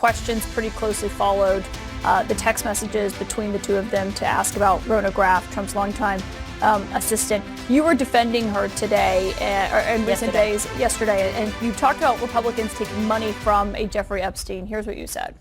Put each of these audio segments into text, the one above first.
questions pretty closely followed the text messages between the two of them to ask about Rona Graff, Trump's longtime assistant. You were defending her today, or in recent days, yesterday, and you talked about Republicans taking money from a Jeffrey Epstein. Here's what you said.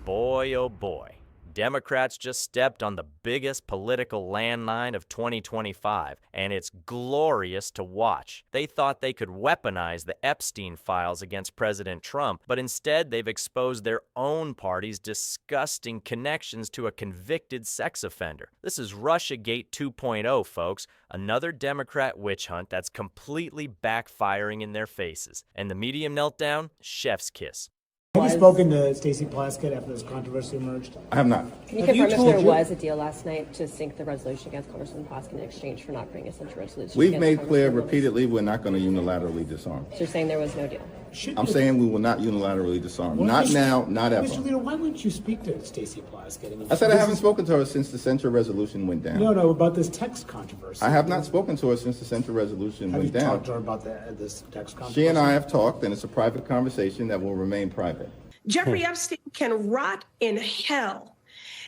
Boy, oh boy. Democrats just stepped on the biggest political landmine of 2025, and it's glorious to watch. They thought they could weaponize the Epstein files against President Trump, but instead they've exposed their own party's disgusting connections to a convicted sex offender. This is Russiagate 2.0, folks. Another Democrat witch hunt that's completely backfiring in their faces. And the media meltdown? Chef's kiss. Have you spoken to Stacy Plaskett after this controversy emerged? I have not. Can you confirm if there was a deal last night to sink the resolution against Congressman Plaskett in exchange for not bringing such a resolution? We've made clear repeatedly we're not going to unilaterally disarm. So you're saying there was no deal? I'm saying we will not unilaterally disarm. Not now, not ever. Mr. Leader, why wouldn't you speak to Stacy Plaskett? I said I haven't spoken to her since the Censure Resolution went down. No, about this text controversy. I have not spoken to her since the Censure Resolution went down. Have you talked to her about this text controversy? She and I have talked, and it's a private conversation that will remain private. Jeffrey Epstein can rot in hell,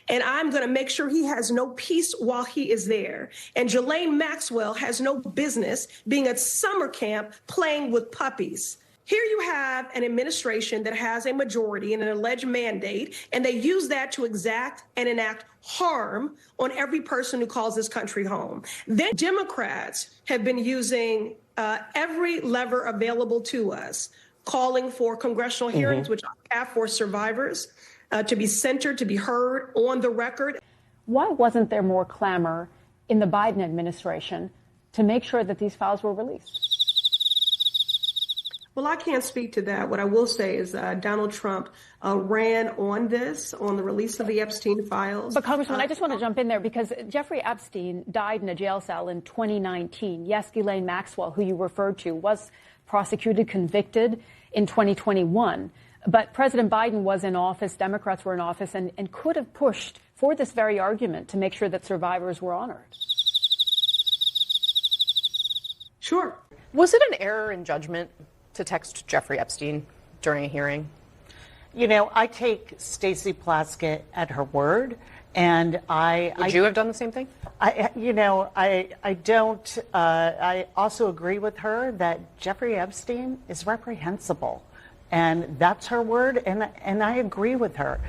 and I'm going to make sure he has no peace while he is there. And Ghislaine Maxwell has no business being at summer camp playing with puppies. Here you have an administration that has a majority and an alleged mandate, and they use that to exact and enact harm on every person who calls this country home. Then Democrats have been using every lever available to us, calling for congressional hearings, which I have for survivors, to be centered, to be heard on the record. Why wasn't there more clamor in the Biden administration to make sure that these files were released? Well, I can't speak to that. What I will say is Donald Trump ran on this, on the release of the Epstein files. But Congressman, I just want to jump in there because Jeffrey Epstein died in a jail cell in 2019. Yes, Ghislaine Maxwell, who you referred to, was prosecuted, convicted in 2021. But President Biden was in office, Democrats were in office, and could have pushed for this very argument to make sure that survivors were honored. Sure. Was it an error in judgment to text Jeffrey Epstein during a hearing? You know, I take Stacy Plaskett at her word, and Would you have done the same thing? I don't. I also agree with her that Jeffrey Epstein is reprehensible, and that's her word, and I agree with her.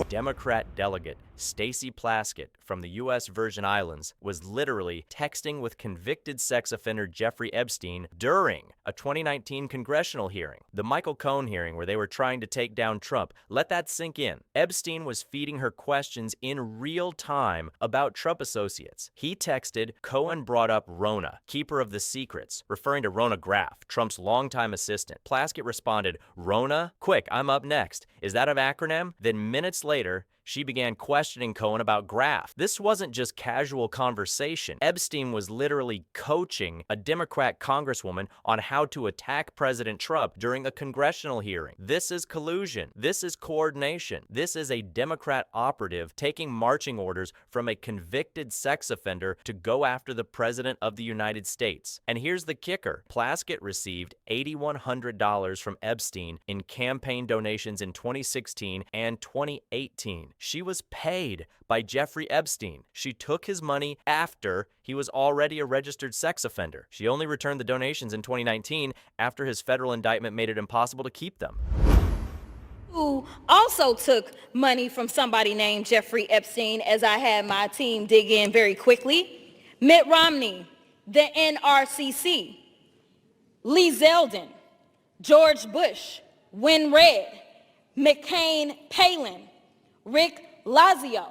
Democrat delegate Stacy Plaskett from the U.S. Virgin Islands was literally texting with convicted sex offender Jeffrey Epstein during a 2019 congressional hearing, the Michael Cohen hearing where they were trying to take down Trump. Let that sink in. Epstein was feeding her questions in real time about Trump associates. He texted, Cohen brought up Rona, keeper of the secrets, referring to Rona Graff, Trump's longtime assistant. Plaskett responded, Rona? Quick, I'm up next. Is that an acronym? Then minutes later, she began questioning Cohen about Graff. This wasn't just casual conversation. Epstein was literally coaching a Democrat congresswoman on how to attack President Trump during a congressional hearing. This is collusion. This is coordination. This is a Democrat operative taking marching orders from a convicted sex offender to go after the President of the United States. And here's the kicker. Plaskett received $8,100 from Epstein in campaign donations in 2016 and 2018. She was paid by Jeffrey Epstein. She took his money after he was already a registered sex offender. She only returned the donations in 2019 after his federal indictment made it impossible to keep them. Who also took money from somebody named Jeffrey Epstein, as I had my team dig in very quickly. Mitt Romney, the NRCC, Lee Zeldin, George Bush, Win Red, McCain Palin, Rick Lazio.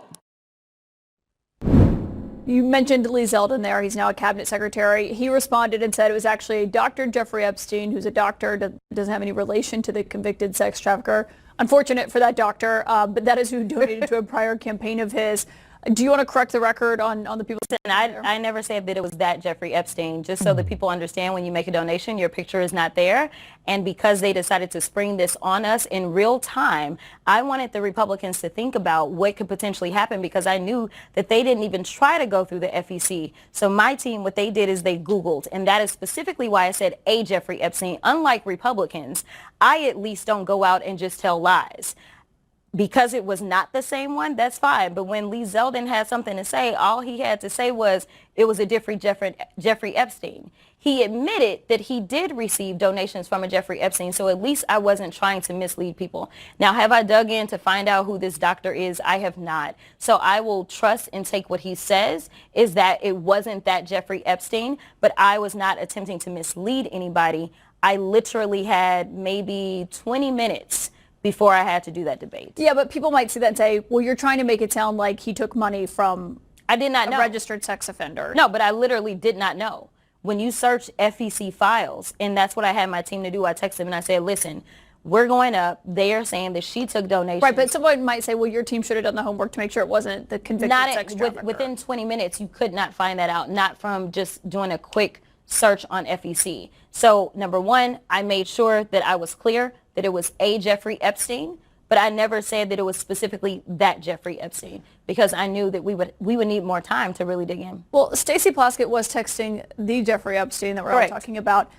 You mentioned Lee Zeldin there. He's now a cabinet secretary. He responded and said it was actually Dr. Jeffrey Epstein, who's a doctor, doesn't have any relation to the convicted sex trafficker. Unfortunate for that doctor, but that is who donated to a prior campaign of his. Do you want to correct the record on the people? I never said that it was that Jeffrey Epstein, just so that people understand when you make a donation, your picture is not there. And because they decided to spring this on us in real time, I wanted the Republicans to think about what could potentially happen because I knew that they didn't even try to go through the FEC. So my team, what they did is they Googled, and that is specifically why I said a Jeffrey Epstein. Unlike Republicans, I at least don't go out and just tell lies. Because it was not the same one, that's fine. But when Lee Zeldin had something to say, all he had to say was it was a different Jeffrey Epstein. He admitted that he did receive donations from a Jeffrey Epstein, so at least I wasn't trying to mislead people. Now, have I dug in to find out who this doctor is? I have not. So I will trust and take what he says is that it wasn't that Jeffrey Epstein, but I was not attempting to mislead anybody. I literally had maybe 20 minutes before I had to do that debate. Yeah, but people might see that and say, well, you're trying to make it sound like he took money from I did not know. A registered sex offender. No, but I literally did not know. When you search FEC files, and that's what I had my team to do, I texted them and I said, listen, we're going up. They are saying that she took donations. Right, but someone might say, well, your team should have done the homework to make sure it wasn't the convicted sex trafficker. Within 20 minutes, you could not find that out, not from just doing a quick search on FEC. So, number one, I made sure that I was clear that it was a Jeffrey Epstein, but I never said that it was specifically that Jeffrey Epstein because I knew that we would need more time to really dig in. Well, Stacy Plaskett was texting the Jeffrey Epstein that we're all talking about.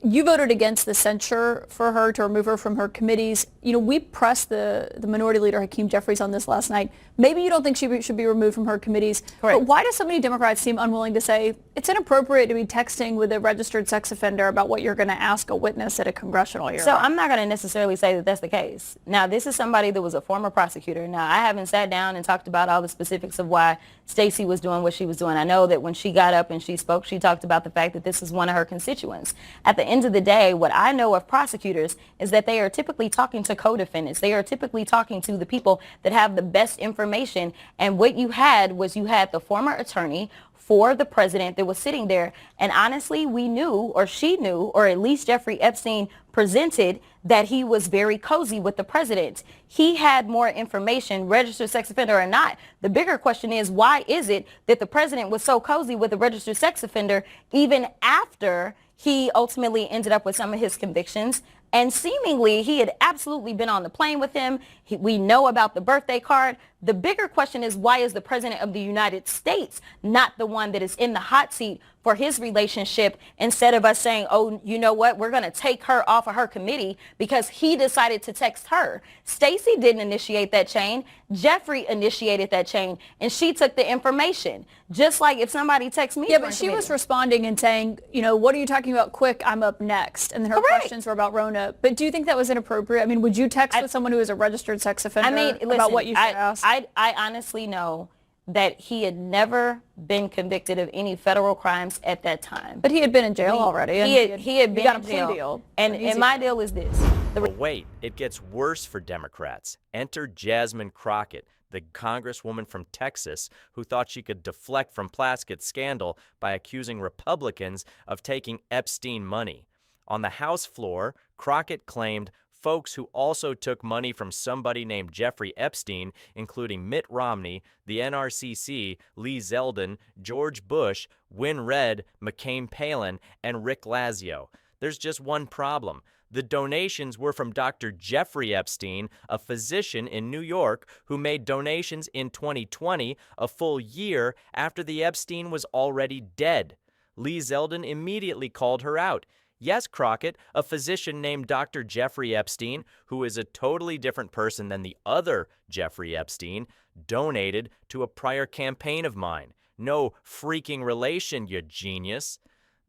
You voted against the censure for her to remove her from her committees. You know, we pressed the minority leader, Hakeem Jeffries, on this last night. Maybe you don't think she should be removed from her committees. Correct. But why do so many Democrats seem unwilling to say it's inappropriate to be texting with a registered sex offender about what you're going to ask a witness at a congressional hearing? So I'm not going to necessarily say that that's the case. Now, this is somebody that was a former prosecutor. Now, I haven't sat down and talked about all the specifics of why Stacy was doing what she was doing. I know that when she got up and she spoke, she talked about the fact that this is one of her constituents. At the end of the day, what I know of prosecutors is that they are typically talking to co-defendants. They are typically talking to the people that have the best information. And what you had was you had the former attorney for the president that was sitting there. And honestly, we knew, or she knew, or at least Jeffrey Epstein presented that he was very cozy with the president. He had more information, registered sex offender or not. The bigger question is, why is it that the president was so cozy with a registered sex offender even after he ultimately ended up with some of his convictions? And seemingly, he had absolutely been on the plane with him. We know about the birthday card. The bigger question is, why is the president of the United States not the one that is in the hot seat for his relationship, instead of us saying, oh, you know what, we're going to take her off of her committee because he decided to text her. Stacy didn't initiate that chain. Jeffrey initiated that chain, and she took the information. Just like if somebody texts me. Yeah, but she was responding and saying, you know, what are you talking about? Quick, I'm up next. And then her questions were about Rona. But do you think that was inappropriate? I mean, would you text with someone who is a registered sex offender about what you should ask? I honestly know that he had never been convicted of any federal crimes at that time. But he had been in jail already. He had been got in a jail. plea deal. And my deal is this. But wait, it gets worse for Democrats. Enter Jasmine Crockett, the congresswoman from Texas who thought she could deflect from Plaskett's scandal by accusing Republicans of taking Epstein money. On the House floor, Crockett claimed folks who also took money from somebody named Jeffrey Epstein, including Mitt Romney, the NRCC, Lee Zeldin, George Bush, Win Red, McCain Palin, and Rick Lazio. There's just one problem. The donations were from Dr. Jeffrey Epstein, a physician in New York who made donations in 2020, a full year after the Epstein was already dead. Lee Zeldin immediately called her out. Yes, Crockett, a physician named Dr. Jeffrey Epstein, who is a totally different person than the other Jeffrey Epstein, donated to a prior campaign of mine. No freaking relation, you genius.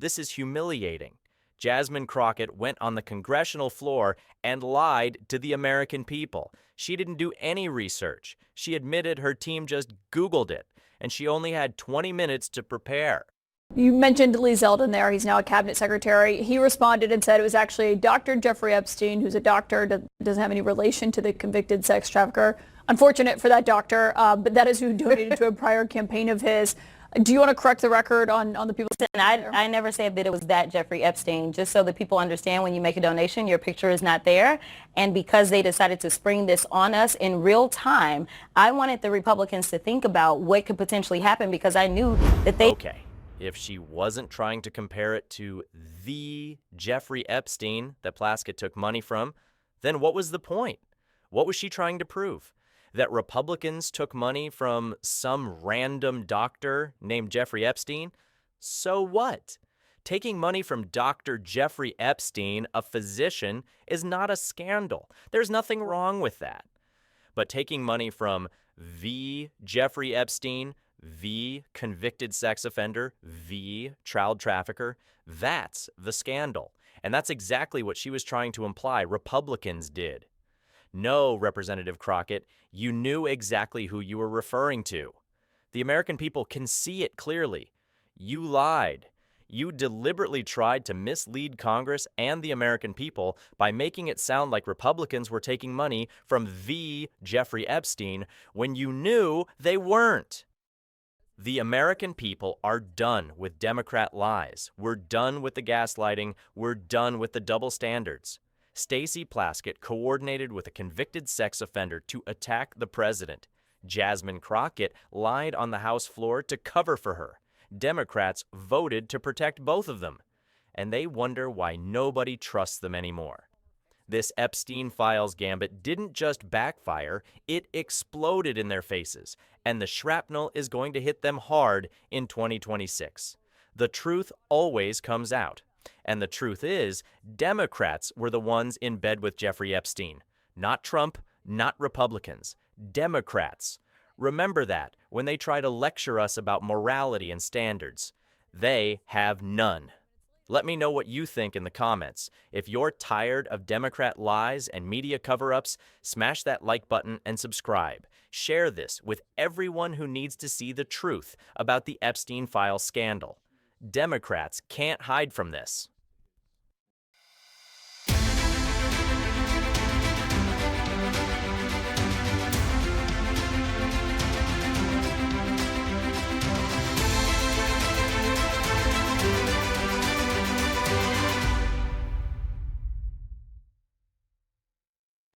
This is humiliating. Jasmine Crockett went on the congressional floor and lied to the American people. She didn't do any research. She admitted her team just Googled it, and she only had 20 minutes to prepare. You mentioned Lee Zeldin there. He's now a cabinet secretary. He responded and said it was actually Dr. Jeffrey Epstein, who's a doctor, doesn't have any relation to the convicted sex trafficker. Unfortunate for that doctor, but that is who donated to a prior campaign of his. Do you want to correct the record on the people? And I never said that it was that Jeffrey Epstein, just so that people understand when you make a donation, your picture is not there. And because they decided to spring this on us in real time, I wanted the Republicans to think about what could potentially happen because I knew that they... Okay, if she wasn't trying to compare it to the Jeffrey Epstein that Plaskett took money from, then what was the point? What was she trying to prove? That Republicans took money from some random doctor named Jeffrey Epstein? So what? Taking money from Dr. Jeffrey Epstein, a physician, is not a scandal. There's nothing wrong with that. But taking money from the Jeffrey Epstein, the convicted sex offender, the child trafficker, that's the scandal. And that's exactly what she was trying to imply Republicans did. No, Representative Crockett, you knew exactly who you were referring to. The American people can see it clearly. You lied. You deliberately tried to mislead Congress and the American people by making it sound like Republicans were taking money from the Jeffrey Epstein when you knew they weren't. The American people are done with Democrat lies. We're done with the gaslighting. We're done with the double standards. Stacy Plaskett coordinated with a convicted sex offender to attack the president. Jasmine Crockett lied on the House floor to cover for her. Democrats voted to protect both of them. And they wonder why nobody trusts them anymore. This Epstein Files gambit didn't just backfire, it exploded in their faces. And the shrapnel is going to hit them hard in 2026. The truth always comes out. And the truth is, Democrats were the ones in bed with Jeffrey Epstein. Not Trump, not Republicans. Democrats. Remember that when they try to lecture us about morality and standards. They have none. Let me know what you think in the comments. If you're tired of Democrat lies and media cover-ups, smash that like button and subscribe. Share this with everyone who needs to see the truth about the Epstein Files scandal. Democrats can't hide from this.